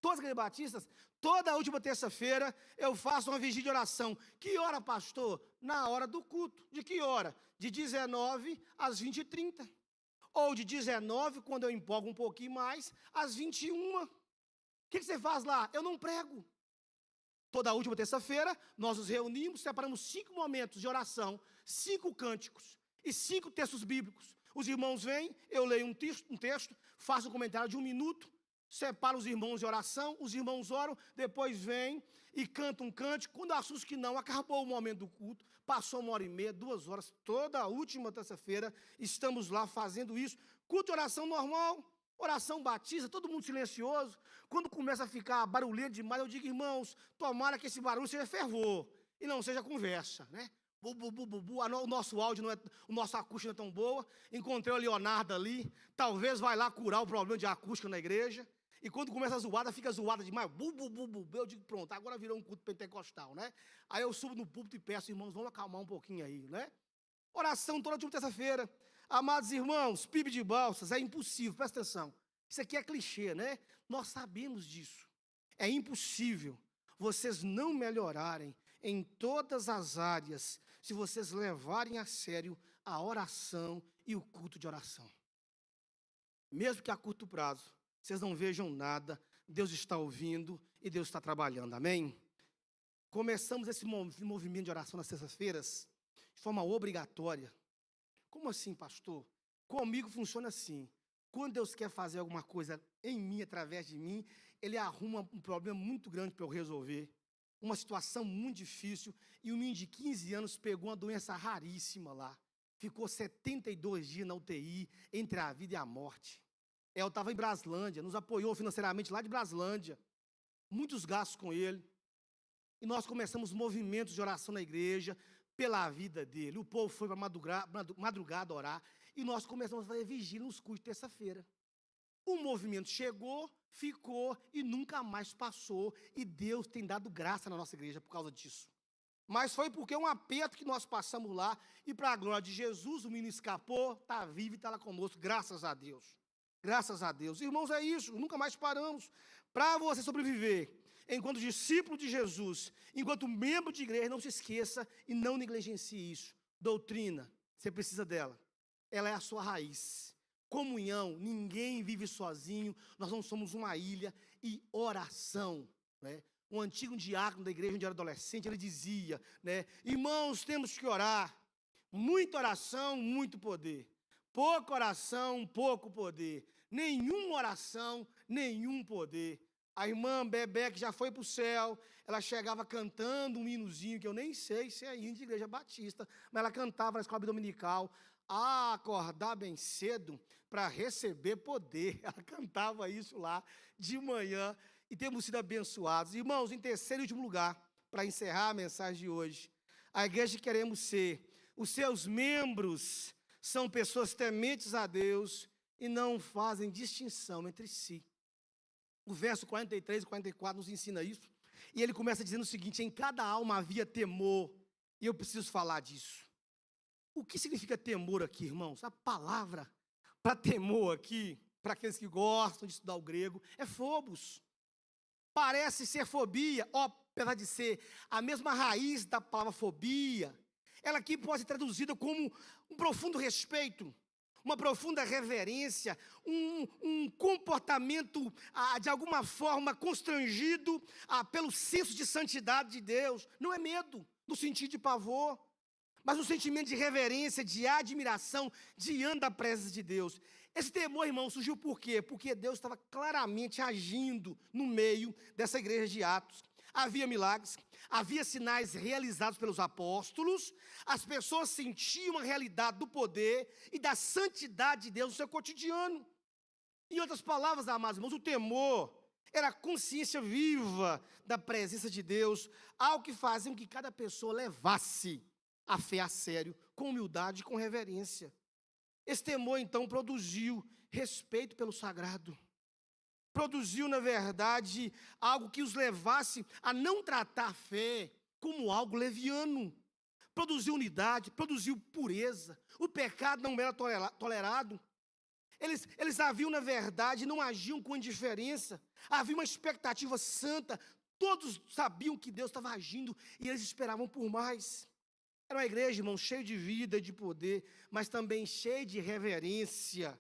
Todas as igrejas batistas, toda última terça-feira eu faço uma vigília de oração. Que hora, pastor? Na hora do culto. De que hora? De 19 às 20h30. Ou de 19, quando eu empolgo um pouquinho mais, às 21. O que você faz lá? Eu não prego. Toda última terça-feira, nós nos reunimos, separamos 5 momentos de oração, 5 cânticos e 5 textos bíblicos. Os irmãos vêm, eu leio um texto, faço um comentário de 1 minuto, separo os irmãos de oração, os irmãos oram, depois vêm e cantam um cântico. Quando assusto que não, acabou o momento do culto, passou 1h30, 2 horas, toda a última terça-feira, estamos lá fazendo isso. Culto de oração normal, oração batista, todo mundo silencioso. Quando começa a ficar barulhento demais, eu digo, irmãos, tomara que esse barulho seja fervor e não seja conversa, né? O nosso áudio não é, o nosso acústica não é tão boa. Encontrei o Leonardo ali, talvez vai lá curar o problema de acústica na igreja. E quando começa a zoada, fica zoada demais. Eu digo, pronto, agora virou um culto pentecostal, né? Aí eu subo no púlpito e peço, irmãos, vamos acalmar um pouquinho aí, né? Oração toda de terça-feira. Amados irmãos, PIB de Balsas, é impossível, presta atenção. Isso aqui é clichê, né? Nós sabemos disso. É impossível vocês não melhorarem em todas as áreas se vocês levarem a sério a oração e o culto de oração. Mesmo que a curto prazo, vocês não vejam nada, Deus está ouvindo e Deus está trabalhando, amém? Começamos esse movimento de oração nas terças-feiras de forma obrigatória. Como assim, pastor? Comigo funciona assim. Quando Deus quer fazer alguma coisa em mim, através de mim, Ele arruma um problema muito grande para eu resolver. Uma situação muito difícil, e um menino de 15 anos pegou uma doença raríssima lá. Ficou 72 dias na UTI, entre a vida e a morte. Eu estava em Braslândia, nos apoiou financeiramente lá de Braslândia. Muitos gastos com ele. E nós começamos movimentos de oração na igreja, pela vida dele. O povo foi para madrugada orar, e nós começamos a fazer vigília nos cultos de terça-feira. O movimento chegou, ficou e nunca mais passou, e Deus tem dado graça na nossa igreja por causa disso. Mas foi porque um aperto que nós passamos lá, e para a glória de Jesus, o menino escapou, está vivo e está lá conosco, graças a Deus. Graças a Deus. Irmãos, é isso, nunca mais paramos. Para você sobreviver, enquanto discípulo de Jesus, enquanto membro de igreja, não se esqueça e não negligencie isso. Doutrina, você precisa dela. Ela é a sua raiz. Comunhão, ninguém vive sozinho, nós não somos uma ilha. E oração, né? Um antigo diácono da igreja, onde eu era adolescente, ele dizia, né? Irmãos, temos que orar. Muita oração, muito poder. Pouca oração, pouco poder. Nenhuma oração, nenhum poder. A irmã Bebé, que já foi para o céu, ela chegava cantando um hinozinho, que eu nem sei se é hino de igreja batista, mas ela cantava na escola dominical, a acordar bem cedo para receber poder. Ela cantava isso lá de manhã e temos sido abençoados. Irmãos, em terceiro e último lugar, para encerrar a mensagem de hoje, a igreja que queremos ser, os seus membros são pessoas tementes a Deus e não fazem distinção entre si. O verso 43 e 44 nos ensina isso. E ele começa dizendo o seguinte: em cada alma havia temor. E eu preciso falar disso. O que significa temor aqui, irmãos? A palavra para temor aqui, para aqueles que gostam de estudar o grego, é phobos. Parece ser fobia, apesar de ser a mesma raiz da palavra fobia. Ela aqui pode ser traduzida como um profundo respeito, uma profunda reverência, um comportamento, de alguma forma, constrangido pelo senso de santidade de Deus. Não é medo, no sentido de pavor, mas um sentimento de reverência, de admiração, diante da presença de Deus. Esse temor, irmão, surgiu por quê? Porque Deus estava claramente agindo no meio dessa igreja de Atos. havia milagres, havia sinais realizados pelos apóstolos, as pessoas sentiam a realidade do poder e da santidade de Deus no seu cotidiano. Em outras palavras, amados irmãos, o temor era a consciência viva da presença de Deus, algo que fazia com que cada pessoa levasse a fé a sério, com humildade e com reverência. Esse temor, então, produziu respeito pelo sagrado. Produziu, na verdade, algo que os levasse a não tratar a fé como algo leviano. Produziu unidade, produziu pureza. O pecado não era tolerado. Eles haviam, na verdade, não agiam com indiferença. Havia uma expectativa santa. Todos sabiam que Deus estava agindo e eles esperavam por mais. Era uma igreja, irmão, cheia de vida e de poder, mas também cheia de reverência.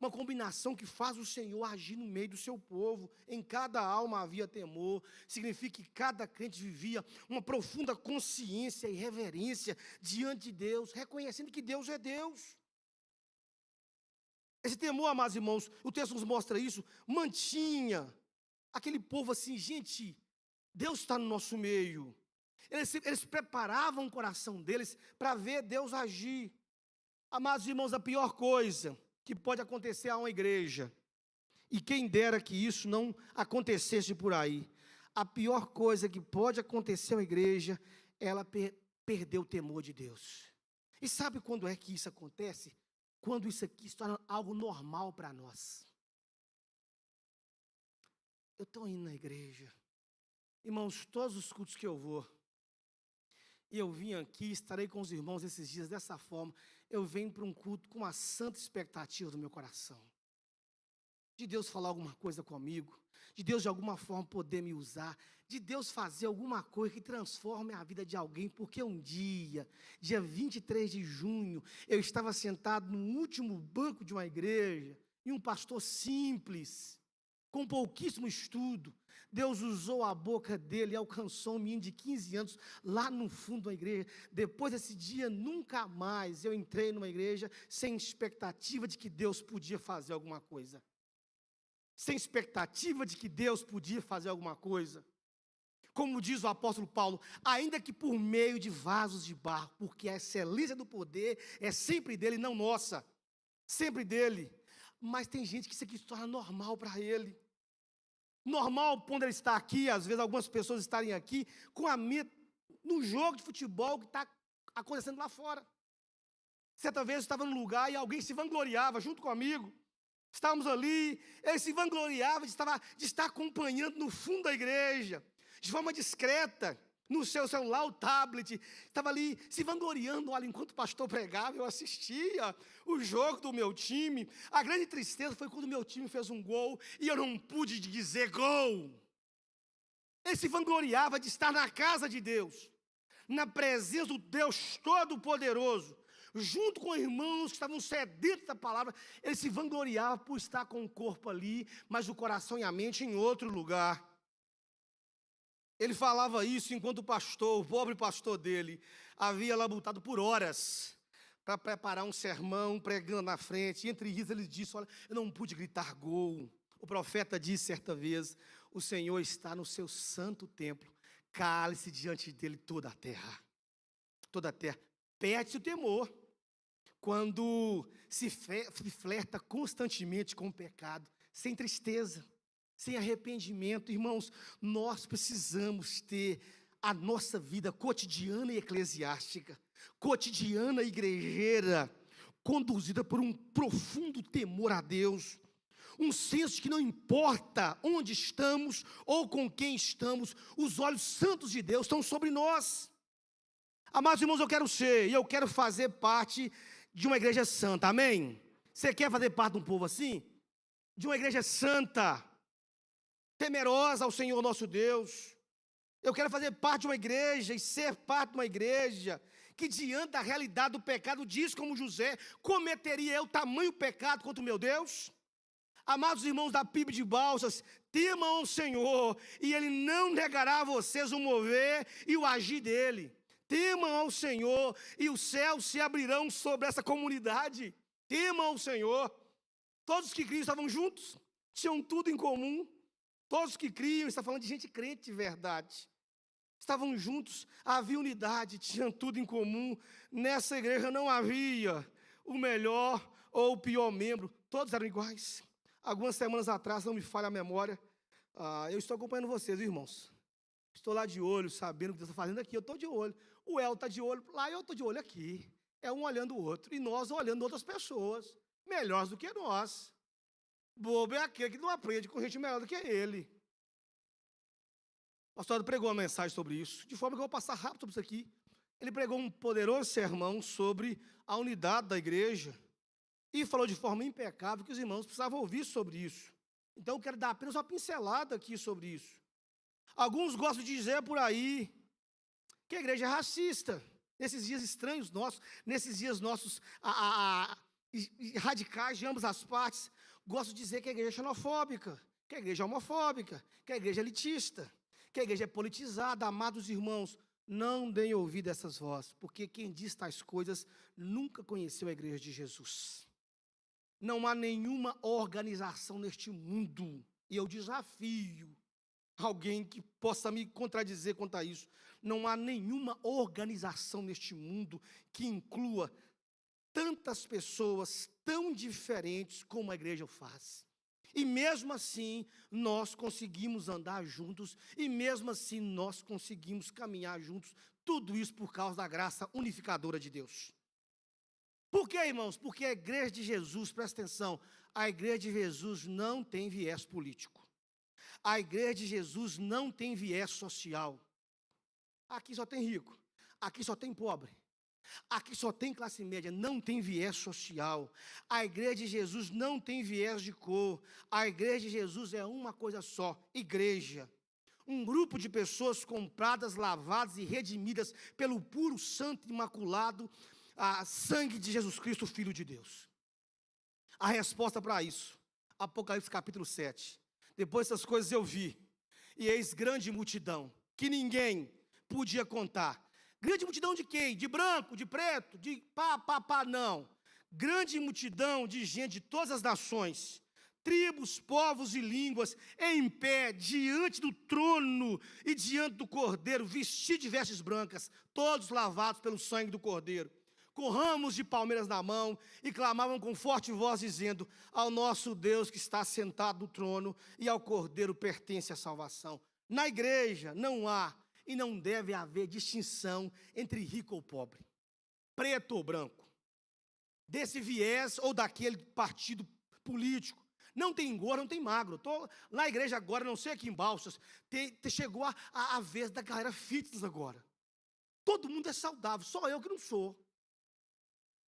Uma combinação que faz o Senhor agir no meio do seu povo. Em cada alma havia temor. Significa que cada crente vivia uma profunda consciência e reverência diante de Deus, reconhecendo que Deus é Deus. Esse temor, amados irmãos, o texto nos mostra isso, mantinha aquele povo assim, gente, Deus está no nosso meio. Eles preparavam o coração deles para ver Deus agir. Amados irmãos, a pior coisa que pode acontecer a uma igreja, e quem dera que isso não acontecesse por aí, a pior coisa que pode acontecer a uma igreja, ela perder o temor de Deus. E sabe quando é que isso acontece? Quando isso aqui se torna algo normal para nós. Eu estou indo na igreja, irmãos, todos os cultos que eu vou, e eu vim aqui, estarei com os irmãos esses dias dessa forma, eu venho para um culto com uma santa expectativa do meu coração. De Deus falar alguma coisa comigo, de Deus de alguma forma poder me usar, de Deus fazer alguma coisa que transforme a vida de alguém, porque um dia 23 de junho, eu estava sentado no último banco de uma igreja, e um pastor simples, com pouquíssimo estudo, Deus usou a boca dele e alcançou um menino de 15 anos lá no fundo da igreja. Depois desse dia, nunca mais eu entrei numa igreja sem expectativa de que Deus podia fazer alguma coisa. Sem expectativa de que Deus podia fazer alguma coisa. Como diz o apóstolo Paulo, ainda que por meio de vasos de barro, porque a excelência do poder é sempre dele, não nossa. Sempre dele. Mas tem gente que isso aqui se torna normal para ele. Normal quando ele está aqui, às vezes algumas pessoas estarem aqui com a mente no jogo de futebol que está acontecendo lá fora. Certa vez eu estava num lugar e alguém se vangloriava junto comigo. Estávamos ali, ele se vangloriava de estar acompanhando no fundo da igreja, de forma discreta, no seu celular, o tablet, estava ali se vangloriando. Olha, enquanto o pastor pregava, eu assistia o jogo do meu time. A grande tristeza foi quando o meu time fez um gol e eu não pude dizer gol. Ele se vangloriava de estar na casa de Deus, na presença do Deus Todo-Poderoso, junto com irmãos que estavam sedentos da palavra. Ele se vangloriava por estar com o corpo ali, mas o coração e a mente em outro lugar. Ele falava isso enquanto o pastor, o pobre pastor dele, havia labutado por horas para preparar um sermão, pregando na frente. E entre isso ele disse, olha, eu não pude gritar gol. O profeta disse certa vez, o Senhor está no seu santo templo, cale-se diante dele toda a terra. Toda a terra. Perde o temor. Quando se flerta constantemente com o pecado, sem tristeza, sem arrependimento. Irmãos, nós precisamos ter a nossa vida cotidiana e eclesiástica, cotidiana e igrejeira, conduzida por um profundo temor a Deus, um senso de que não importa onde estamos ou com quem estamos, os olhos santos de Deus estão sobre nós. Amados irmãos, eu quero ser e eu quero fazer parte de uma igreja santa, amém? Você quer fazer parte de um povo assim? De uma igreja santa, temerosa ao Senhor nosso Deus. Eu quero fazer parte de uma igreja e ser parte de uma igreja que diante da realidade do pecado diz como José, cometeria eu tamanho pecado contra o meu Deus? Amados irmãos da PIB de Balsas, temam ao Senhor e Ele não negará a vocês o mover e o agir dEle. Temam ao Senhor e os céus se abrirão sobre essa comunidade. Temam ao Senhor. Todos que criam estavam juntos, tinham tudo em comum. Todos que criam, está falando de gente crente de verdade. estavam juntos, havia unidade, tinham tudo em comum. Nessa igreja não havia o melhor ou o pior membro, todos eram iguais. Algumas semanas atrás, não me falha a memória, eu estou acompanhando vocês, irmãos. Estou lá de olho, sabendo o que Deus está fazendo aqui, eu estou de olho. O El está de olho lá e eu estou de olho aqui. É um olhando o outro, e nós olhando outras pessoas, melhores do que nós. Bobo é aquele que não aprende com gente melhor do que ele. O pastor pregou uma mensagem sobre isso, de forma que eu vou passar rápido sobre isso aqui. Ele pregou um poderoso sermão sobre a unidade da igreja e falou de forma impecável que os irmãos precisavam ouvir sobre isso. Então eu quero dar apenas uma pincelada aqui sobre isso. Alguns gostam de dizer por aí que a igreja é racista. Nesses dias estranhos nossos, nesses dias nossos radicais de ambas as partes, gostam de dizer que a igreja é xenofóbica, que a igreja é homofóbica, que a igreja é elitista, que a igreja é politizada. Amados irmãos, não deem ouvido a essas vozes, porque quem diz tais coisas nunca conheceu a igreja de Jesus. Não há nenhuma organização neste mundo, e eu desafio alguém que possa me contradizer quanto a isso. Não há nenhuma organização neste mundo que inclua tantas pessoas tão diferentes como a igreja faz. E mesmo assim, nós conseguimos andar juntos, e mesmo assim, nós conseguimos caminhar juntos, tudo isso por causa da graça unificadora de Deus. Por quê, irmãos? Porque a igreja de Jesus, presta atenção, a igreja de Jesus não tem viés político. A igreja de Jesus não tem viés social. Aqui só tem rico, aqui só tem pobre, aqui só tem classe média, não tem viés social. A igreja de Jesus não tem viés de cor. A igreja de Jesus é uma coisa só, igreja. Um grupo de pessoas compradas, lavadas e redimidas pelo puro, santo e imaculado sangue de Jesus Cristo, Filho de Deus. A resposta para isso, Apocalipse capítulo 7. Depois dessas coisas eu vi, e eis grande multidão, que ninguém podia contar. Grande multidão de quem? De branco, de preto, de não. Grande multidão de gente de todas as nações, tribos, povos e línguas, em pé, diante do trono e diante do Cordeiro, vestidos de vestes brancas, todos lavados pelo sangue do Cordeiro, com ramos de palmeiras na mão, e clamavam com forte voz, dizendo: ao nosso Deus que está sentado no trono e ao Cordeiro pertence a salvação. Na igreja não há e não deve haver distinção entre rico ou pobre, preto ou branco, desse viés ou daquele partido político. Não tem gordo, não tem magro. Estou na igreja agora, não sei aqui em Balsas, chegou a vez da galera fitness agora. Todo mundo é saudável, só eu que não sou.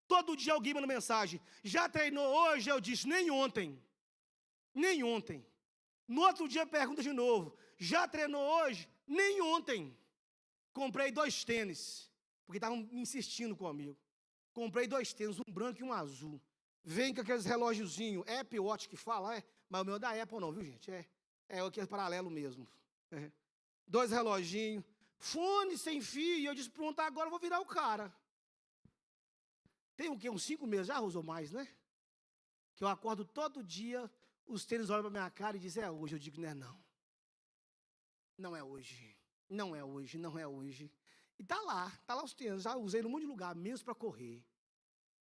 Todo dia alguém manda mensagem: já treinou hoje? Eu disse: nem ontem. Nem ontem. No outro dia pergunta de novo: já treinou hoje? Nem ontem. Comprei 2 tênis, porque estavam insistindo comigo. Comprei 2 tênis, um branco e um azul. Vem com aqueles relógiozinhos, Apple Watch que fala, mas o meu é da Apple não, viu, gente? É aquele paralelo mesmo. 2 reloginhos, fone sem fio, e eu disse: pronto, agora eu vou virar o cara. Tem o quê? Uns 5 meses, já usou mais, né? Que eu acordo todo dia, os tênis olham para minha cara e dizem: é hoje. Eu digo: não é não. Não é hoje. Não é hoje, não é hoje. E tá lá os tênis, já usei num monte de lugar, mesmo para correr.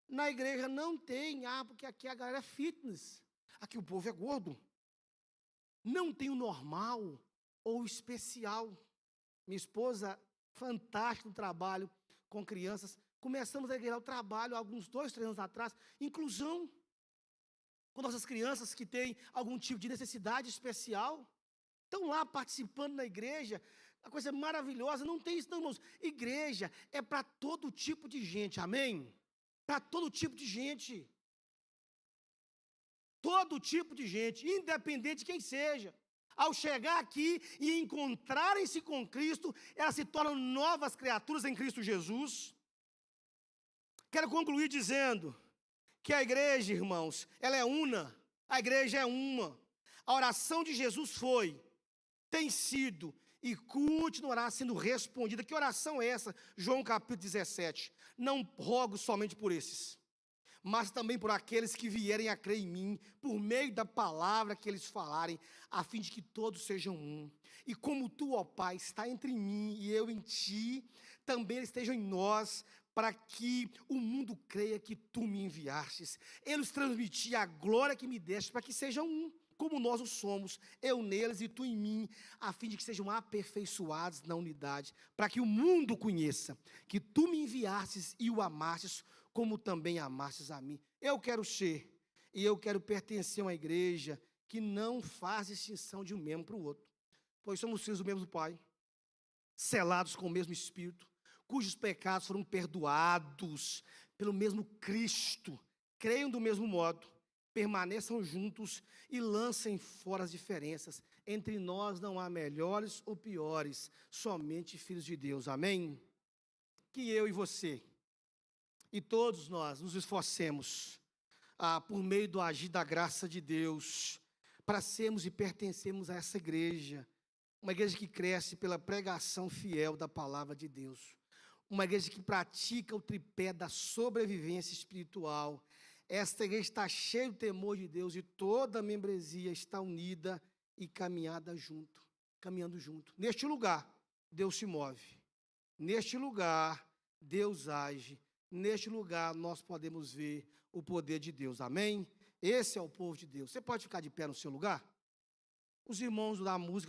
Na igreja não tem, porque aqui a galera é fitness. Aqui o povo é gordo. Não tem o normal ou o especial. Minha esposa, fantástica no trabalho com crianças. Começamos a igreja o trabalho alguns 2, 3 anos atrás, inclusão, com nossas crianças que têm algum tipo de necessidade especial, estão lá participando na igreja, a coisa é maravilhosa. Não tem isso não, irmãos. Igreja é para todo tipo de gente, amém? Para todo tipo de gente. Todo tipo de gente, independente de quem seja. Ao chegar aqui e encontrarem-se com Cristo, elas se tornam novas criaturas em Cristo Jesus. Quero concluir dizendo que a igreja, irmãos, ela é una. A igreja é uma. A oração de Jesus tem sido e continuará sendo respondida. Que oração é essa? João capítulo 17. Não rogo somente por esses, mas também por aqueles que vierem a crer em mim, por meio da palavra que eles falarem, a fim de que todos sejam um. E como tu, ó Pai, está entre mim e eu em ti, também eles estejam em nós, para que o mundo creia que tu me enviastes. Eles transmiti a glória que me deste, para que sejam um, como nós o somos, eu neles e tu em mim, a fim de que sejam aperfeiçoados na unidade, para que o mundo conheça que tu me enviastes e o amastes, como também amastes a mim. Eu quero ser, e eu quero pertencer a uma igreja que não faz distinção de um membro para o outro, pois somos filhos do mesmo Pai, selados com o mesmo Espírito, cujos pecados foram perdoados pelo mesmo Cristo, creiam do mesmo modo, permaneçam juntos e lancem fora as diferenças. Entre nós não há melhores ou piores, somente filhos de Deus. Amém? Que eu e você, e todos nós, nos esforcemos, por meio do agir da graça de Deus, para sermos e pertencermos a essa igreja, uma igreja que cresce pela pregação fiel da palavra de Deus, uma igreja que pratica o tripé da sobrevivência espiritual. Esta igreja está cheia do temor de Deus e toda a membresia está unida e caminhando junto. Neste lugar, Deus se move. Neste lugar, Deus age. Neste lugar, nós podemos ver o poder de Deus. Amém? Esse é o povo de Deus. Você pode ficar de pé no seu lugar? Os irmãos da música vão